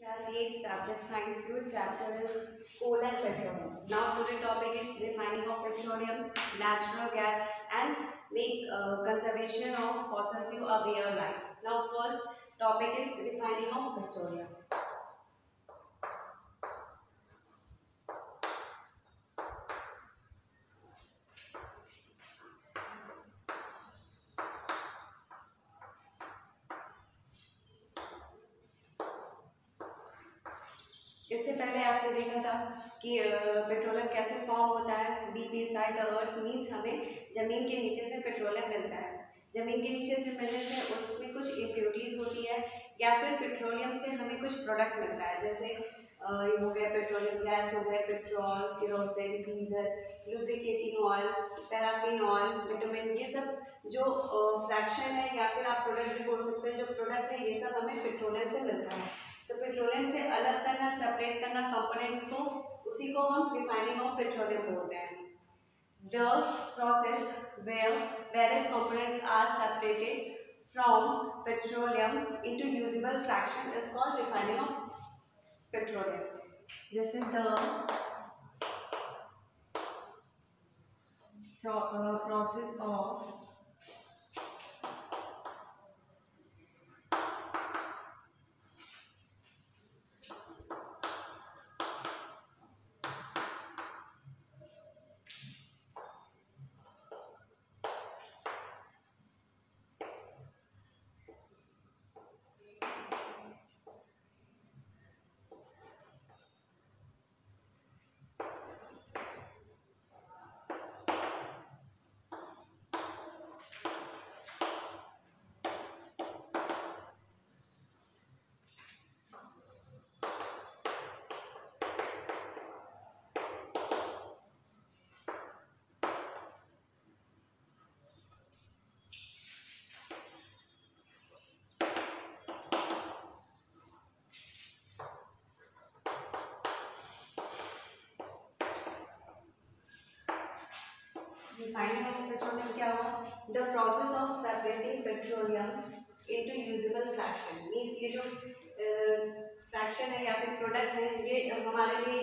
Class 8 subject science your chapter is coal and petroleum. Now today topic is refining of petroleum, natural gas and make conservation of fossil fuel a way of life. Now first topic is refining of petroleum. इससे पहले आपने देखा था कि petroleum कैसे form होता है deep inside the earth means हमें ज़मीन के नीचे से पेट्रोलियम मिलता है। ज़मीन के नीचे से मिलने से उसमें कुछ इम्प्योरिटीज़ होती है या फिर पेट्रोलियम से हमें कुछ प्रोडक्ट मिलता है, जैसे ये हो गया पेट्रोलियम गैस, हो गया petrol, kerosene, diesel, lubricating oil, paraffin oil, vitamin, ये सब जो फ्रैक्शन है या फिर आप प्रोडक्ट भी बोल सकते हैं, जो प्रोडक्ट है ये सब हमें पेट्रोलियम से मिलता है। तो पेट्रोलियम से अलग करना, सेपरेट करना कंपोनेंट्स को, उसी को हम रिफाइनिंग ऑफ पेट्रोलियम बोलते हैं। The process where various components are separated from petroleum into usable fraction is called refining of petroleum. This is the process of refining of petroleum क्या हुआ? The process of separating petroleum into usable fraction means ये जो fraction है या फिर product है ये हमारे लिए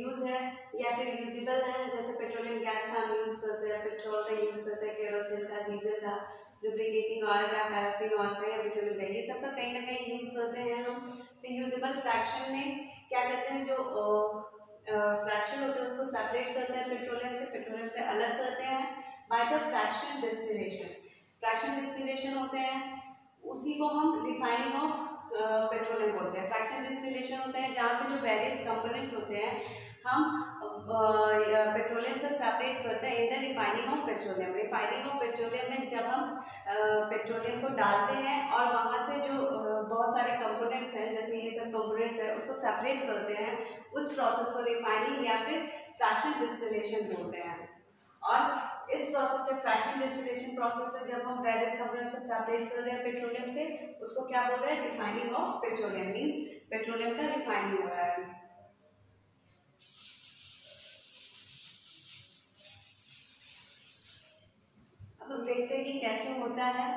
यूज है या फिर यूजेबल है। जैसे पेट्रोलियम गैस का हम यूज़ करते हैं, पेट्रोल का यूज़ करते हैं, केरोसिन का, डीजल का, लुब्रिकेटिंग ऑयल का, पैराफिन ऑयल का या विटामिन का, ये सब का कहीं ना कहीं यूज़ करते हैं हम। तो यूजेबल फ्रैक्शन में क्या करते हैं, जो फ्रैक्शन होते हैं उसको सेपरेट करते हैं पेट्रोलियम से अलग करते हैं by the fraction distillation. Fraction distillation होते हैं, उसी को हम रिफाइनिंग ऑफ पेट्रोलियम बोलते हैं। फ्रैक्शन डिस्टिलेशन होता है जहाँ पे जो वेरियस कंपोनेंट्स होते हैं हम पेट्रोलियम से सेपरेट करते हैं in the refining of petroleum. Refining of petroleum में जब हम पेट्रोलियम को डालते हैं और वहाँ से जो बहुत सारे कंपोनेंट्स हैं, जैसे ये सब कंपोनेंट्स हैं, उसको सेपरेट करते हैं, उस प्रोसेस को रिफाइनिंग या फिर फ्रैक्शन डिस्टिलेशन बोलते हैं। और इस प्रोसेस से, फ्रैक्शन डिस्टिलेशन प्रोसेस से जब हम वेरियस कंपोनेंट्स को सेपरेट कर रहे हैं पेट्रोलियम से, उसको क्या बोल रहे हैं? Refining of petroleum means petroleum का रिफाइनिंग हो रहा है। अब हम देखते हैं कि कैसे होता है।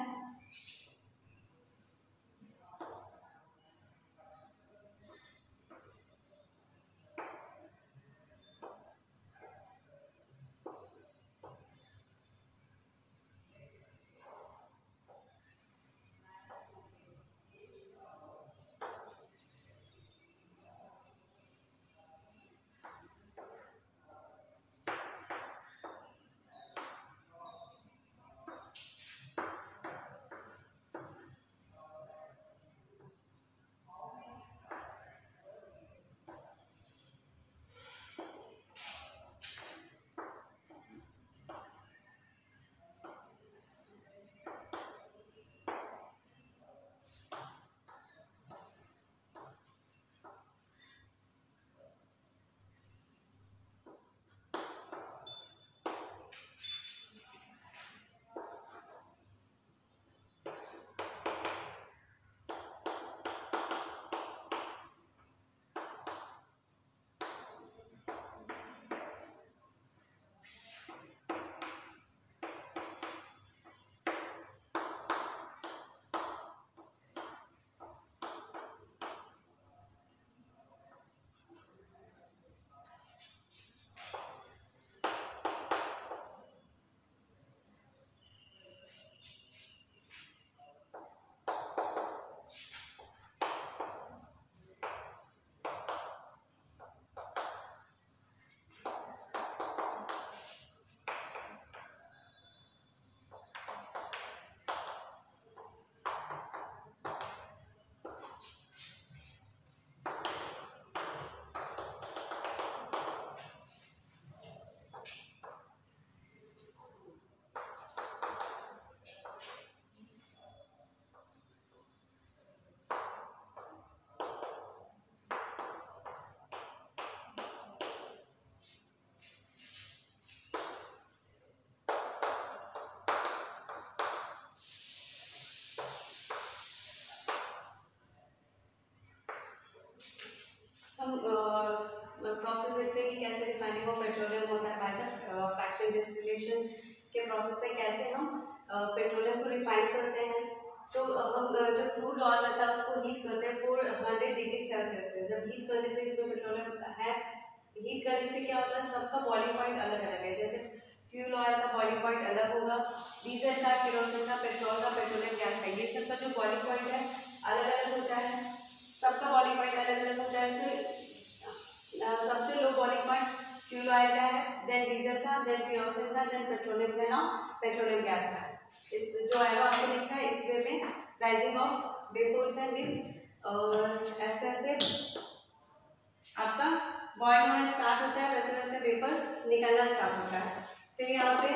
प्रोसेस देखते हैं कि कैसे रिफाइनिंग ऑफ पेट्रोलियम होता है बाय द फ्रैक्शन डिस्टिलेशन के प्रोसेस से कैसे हम पेट्रोलियम को रिफाइन करते हैं। तो हम जो क्रूड ऑयल रहता है उसको हीट करते हैं 400 डिग्री सेल्सियस से। जब हीट करने से इसमें पेट्रोलियम है, हीट करने से क्या होता है, सबका बॉडी पॉइंट अलग अलग है। जैसे फ्यूल ऑयल का बॉडी पॉइंट अलग होगा, डीजल का, केरोसिन का, पेट्रोल का, पेट्रोलियम गैस का, ये सबका जो बॉडी पॉइंट है अलग अलग होता है, सबका बॉडी पॉइंट अलग अलग होता है। तो सबसे लो बॉडी पॉइंट फ्यूल ऑयल का है, देन डीजल का, देन केरोसिन का, देन पेट्रोलियम का, ना पेट्रोलियम गैस का। इस जो एरो आपको दिखा है इस वे में rising of vapours and this, और ऐसे ऐसे आपका बॉयल होना स्टार्ट होता है, वैसे वैसे वेपर निकलना स्टार्ट होता है। फिर यहाँ पे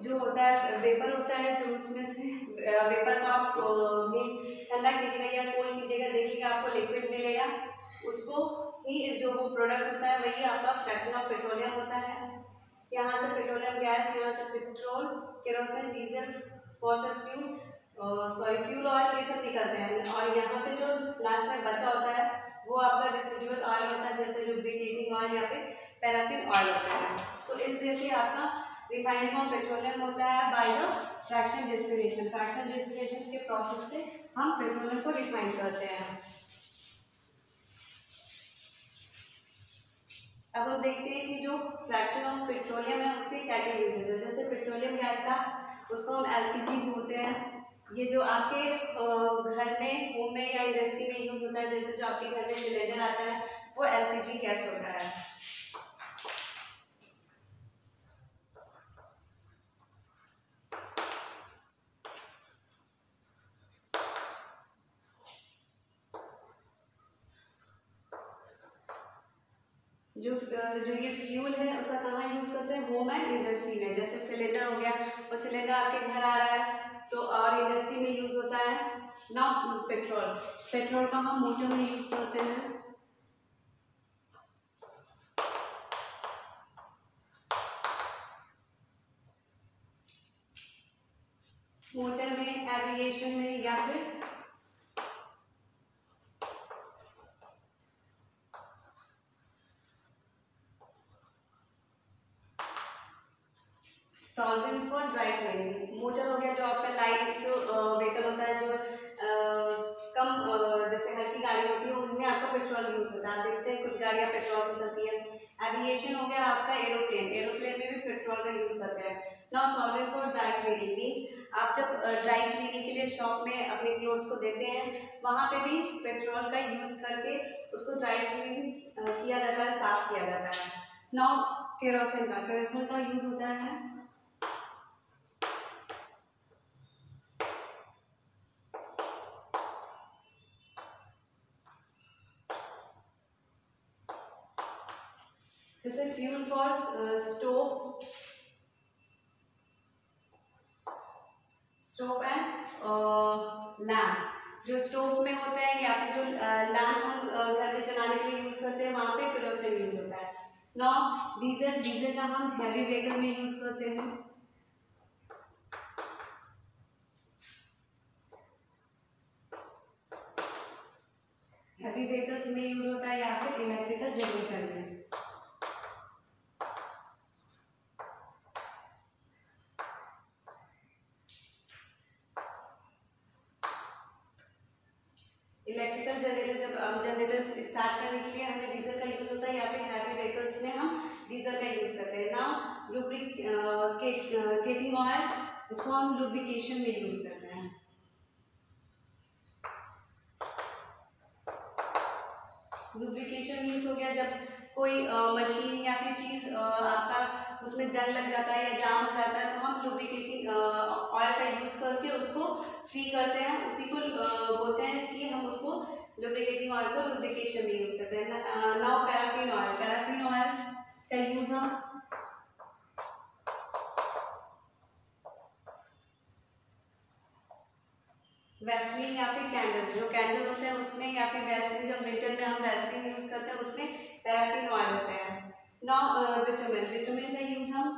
जो होता है वेपर होता है, जो उसमें से वेपर को आप ठंडा कीजिएगा या कोल्ड कीजिएगा, देखिएगा आपको लिक्विड मिलेगा, उसको ही जो वो प्रोडक्ट होता है वही आपका फ्रैक्शन ऑफ पेट्रोलियम होता है। यहाँ से पेट्रोलियम गैस, यहाँ से petrol, kerosene, diesel, fossil fuel oil, ये सब निकलते हैं। और यहाँ पे जो लास्ट में बचा होता है वो आपका रेसिडुअल ऑयल होता है, जैसे लुब्रिकेटिंग ऑयल या फिर पैराफिन ऑयल होता है। तो इस वजह से आपका रिफाइनिंग ऑफ पेट्रोलियम होता है by the fraction distillation. Fraction distillation के प्रोसेस से हम पेट्रोलियम को रिफाइन करते हैं। अब हम देखते हैं कि जो फ्रैक्शन ऑफ पेट्रोलियम है उसके क्या क्या यूजेज है। जैसे पेट्रोलियम गैस का, उसको हम एलपीजी बोलते हैं। ये जो आपके घर में, होम में या इंडस्ट्री में यूज होता है, जैसे जो आपके घर में सिलेंडर आता है वो एलपीजी गैस होता है। जो ये फ्यूल है उसका कहाँ यूज करते हैं, होम एंड इंडस्ट्री में। जैसे सिलेंडर हो गया, वो सिलेंडर आपके घर आ रहा है तो, और इंडस्ट्री में यूज होता है ना पेट्रोल। पेट्रोल का हम मोटर में यूज करते हैं। मोटर में, एविएशन में, या फिर solvent for dry cleaning. Motor हो गया जो आपका लाइट व्हीकल होता है, जो कम जैसे हल्की गाड़ी होती है उनमें आपका पेट्रोल यूज होता है। आप देखते हैं कुछ गाड़ियाँ पेट्रोल से चलती है। एविएशन हो गया आपका एरोप्लेन, एरोप्लेन में भी पेट्रोल का यूज करते हैं। Now solvent for dry cleaning means आप जब ड्राई क्लीनिंग के लिए शॉप में अपने क्लोथ्स को देते हैं, वहाँ पे भी पेट्रोल का यूज करके उसको ड्राई क्लीन किया जाता है, साफ किया जाता है। नाउ केरोसिन का, केरोसिन का यूज होता है जैसे fuel for stove and lamp. जो स्टोव में होते हैं या फिर जो लैम्प हम घर में जलाने के लिए यूज करते हैं, वहां पे केरोसिन यूज होता है। नाउ डीजल, डीजल का हम हैवी व्हीकल में यूज करते हैं। हैवी व्हीकल्स में यूज होता है या फिर इलेक्ट्रिकल जनरेटर में। इलेक्ट्रिकल जनरेटर, जब जनरेटर स्टार्ट करने के लिए हमें डीजल का यूज होता है या फिर हैवी व्हीकल्स में हम डीजल का यूज करते हैं। नाउ लुब्रिकेटिंग ऑयल, इसको हम लुब्रिकेशन में यूज करते हैं। लुब्रिकेशन मीन्स हो गया जब कोई मशीन या फिर चीज़ आपका उसमें जंग लग जाता है या जाम हो जाता है, तो हम लुब्रिकेटिंग ऑयल का यूज़ करके उसको फ्री करते हैं। उसी को बोलते हैं कि हम उसको लुब्रिकेटिंग ऑयल को लुब्रिकेशन में यूज़ करते हैं। Now paraffin oil, paraffin oil का यूज़ हम वैसलीन या फिर कैंडल, जो कैंडल होते हैं उसमें, या फिर वैसलीन जब विंटर में हम वैसलीन यूज़ करते हैं उसमें पैराफिन ऑयल होते हैं। नाउ विटामिन, विटामिन का यूज़ हम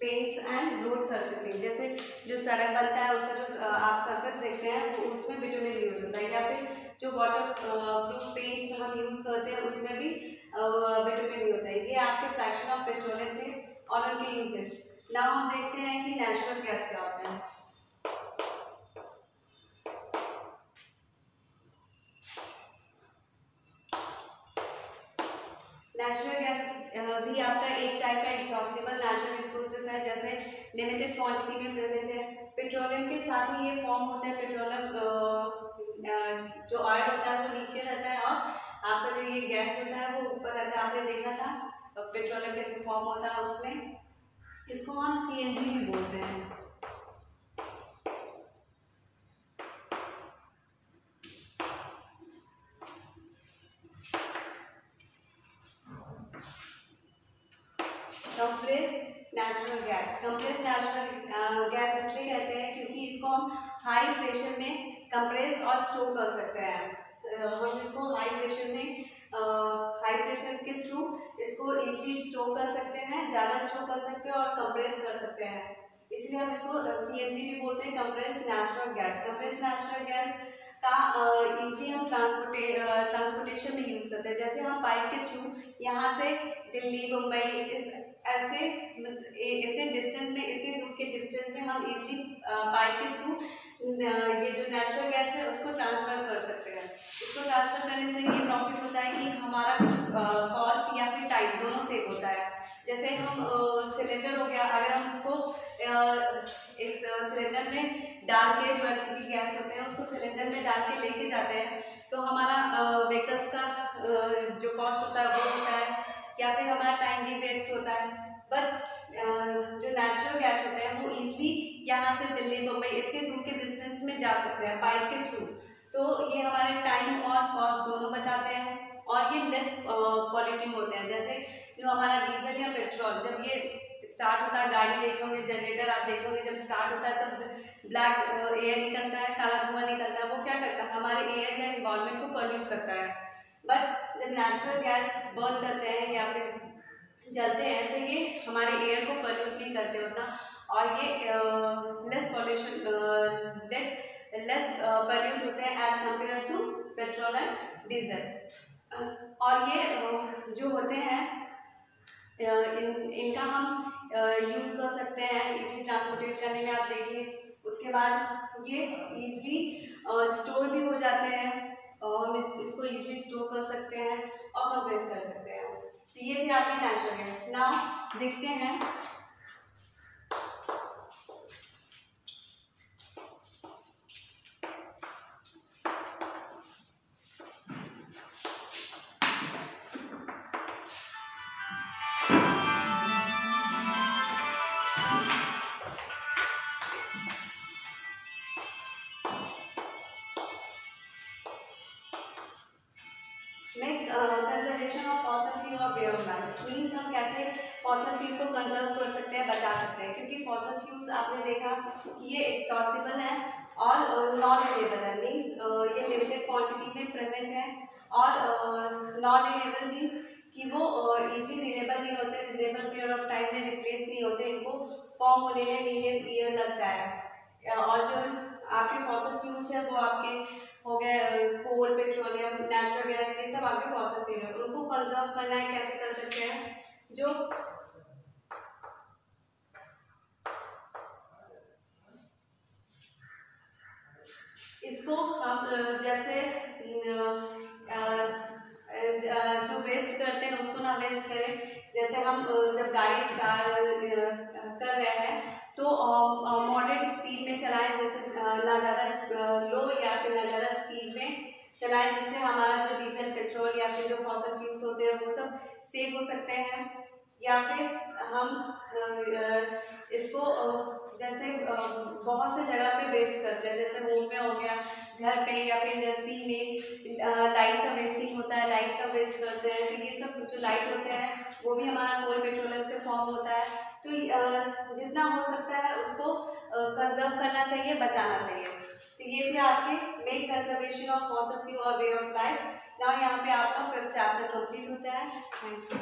पेंट्स एंड रोड सर्फेसिंग, जैसे जो सड़क बनता है उसका जो आप सर्फेस देखते हैं वो उसमें बिटुमेन यूज होता है, या फिर जो वाटर प्रूफ पेंट्स हम यूज करते हैं उसमें भी बिटुमेन होता है। ये आपके फ्रैक्शन ऑफ पेट्रोलियम थे और उनके यूजेस। नाउ हम देखते हैं कि नेचुरल गैस क्या होता है। नेचुरल गैस भी आपका एक टाइप का एग्जॉस्टिबल नेचुरल रिसोर्सेज है, जैसे लिमिटेड क्वांटिटी में प्रेजेंट है। पेट्रोलियम के साथ ही ये फॉर्म होता है। पेट्रोलियम जो ऑयल होता है वो नीचे रहता है और आपका जो ये गैस होता है वो ऊपर रहता है। आपने देखा था पेट्रोलियम कैसे फॉर्म होता है उसमें। इसको हम सीएनजी भी बोलते हैं। Compressed natural gas. Compressed natural gas इसलिए कहते हैं क्योंकि इसको हम हाई प्रेशर में कंप्रेस और स्टोर कर सकते हैं। हम इसको हाई प्रेशर में हाई प्रेशर के थ्रू इसको इजीली स्टोर कर सकते हैं, ज़्यादा स्टोर कर सकते हैं और कंप्रेस कर सकते हैं। इसलिए हम इसको सीएनजी भी बोलते हैं, compressed natural gas. Compressed natural gas का इजीली हम ट्रांसपोर्टेशन में यूज़ करते हैं। जैसे हम पाइप के थ्रू यहाँ से दिल्ली, मुंबई ऐसे इतने डिस्टेंस में, इतने दूर के डिस्टेंस में हम इजीली पाइप के थ्रू ये जो नेचुरल गैस है उसको ट्रांसफ़र कर सकते हैं। इसको ट्रांसफ़र करने से ये प्रॉफिट होता है कि हमारा कॉस्ट या फिर टाइम दोनों सेव होता है। जैसे हम सिलेंडर हो गया, अगर हम उसको एक सिलेंडर में डाल के, जो एलपीजी गैस होते हैं उसको सिलेंडर में डाल के लेके जाते हैं, तो हमारा व्हीकल्स का जो कॉस्ट होता है वो होता है, या फिर हमारा टाइम भी वेस्ट होता है। बट जो नेचुरल गैस होते हैं वो इजीली यहाँ से दिल्ली, मुंबई इतने दूर के डिस्टेंस में जा सकते हैं पाइप के थ्रू। तो ये हमारे टाइम और कॉस्ट दोनों बचाते हैं और ये लेस पॉल्यूटिंग होते हैं। जैसे जो हमारा डीजल या पेट्रोल जब ये स्टार्ट होता है, गाड़ी देखे होंगे, जनरेटर आप देखे होंगे, जब स्टार्ट होता है तब ब्लैक एयर निकलता है, काला धुआं निकलता है। वो क्या करता है, हमारे एयर या इन्वायरमेंट को पॉल्यूट करता है। बट जब नेचुरल गैस बर्न करते हैं या फिर जलते हैं तो ये हमारे एयर को पॉल्यूट नहीं करते होता, और ये लेस पॉल्यूशन लेस पॉल्यूट होते हैं as compare to petrol and diesel. और ये जो होते हैं इनका हम यूज़ कर सकते हैं इजीली ट्रांसपोर्टेट करने में। आप देखिए उसके बाद ये इजीली स्टोर भी हो जाते हैं, और हम इसको इजीली स्टोर कर सकते हैं और कंप्रेस कर सकते हैं। तो ये भी आपके नेचुरल गैस। नाउ देखते हैं कंजर्वेशन ऑफ फॉसिल फ्यूल और वे ऑफ लाइफ। मीन्स हम कैसे फॉसिल फ्यूल को कंजर्व कर सकते हैं, बचा सकते हैं, क्योंकि फॉसिल फ्यूल्स आपने देखा कि ये एक्सॉस्टेबल है और नॉन रिन्यूएबल है। मीन्स ये लिमिटेड क्वांटिटी में प्रेजेंट है, और नॉन रिन्यूएबल मीन्स कि वो इजीली रिन्यूएबल नहीं होते, रिन्यूएबल पीरियड ऑफ टाइम में रिप्लेस नहीं होते, इनको फॉर्म होने में मिलियन ईयर लगता है। और जो आपके फॉसिल फ्यूल्स है वो आपके हो गए कोल, पेट्रोलियम, नेचुरल गैस, ये सब आपके फॉसिल फ्यूल है। उनको कंजर्व करना है, कैसे कर सकते हैं, जो इसको हम जैसे जो वेस्ट करते हैं उसको ना वेस्ट करें। जैसे हम जब गाड़ी कर रहे हैं तो मॉडरेट स्पीड में चलाएं, जैसे ना ज़्यादा लो या फिर ना ज़्यादा स्पीड में चलाएं, जिससे हमारा जो डीजल, पेट्रोल या फिर जो फॉसिल फ्यूल्स होते हैं वो सब सेव हो सकते हैं। या फिर हम इसको जैसे बहुत से जगह पे वेस्ट करते हैं, जैसे होम में हो गया, घर पे या फिर इंडस्ट्री में लाइट का वेस्टिंग होता है, लाइट का वेस्ट करते हैं। तो ये सब जो लाइट होते हैं वो भी हमारा कोल, पेट्रोलियम से फॉर्म होता है। तो जितना हो सकता है उसको कंजर्व करना चाहिए, बचाना चाहिए। तो ये थे आपके make conservation of fossil fuel और वे ऑफ लाइफ। नाउ यहाँ पे आपका 5th चैप्टर कंप्लीट होता है। Thank you.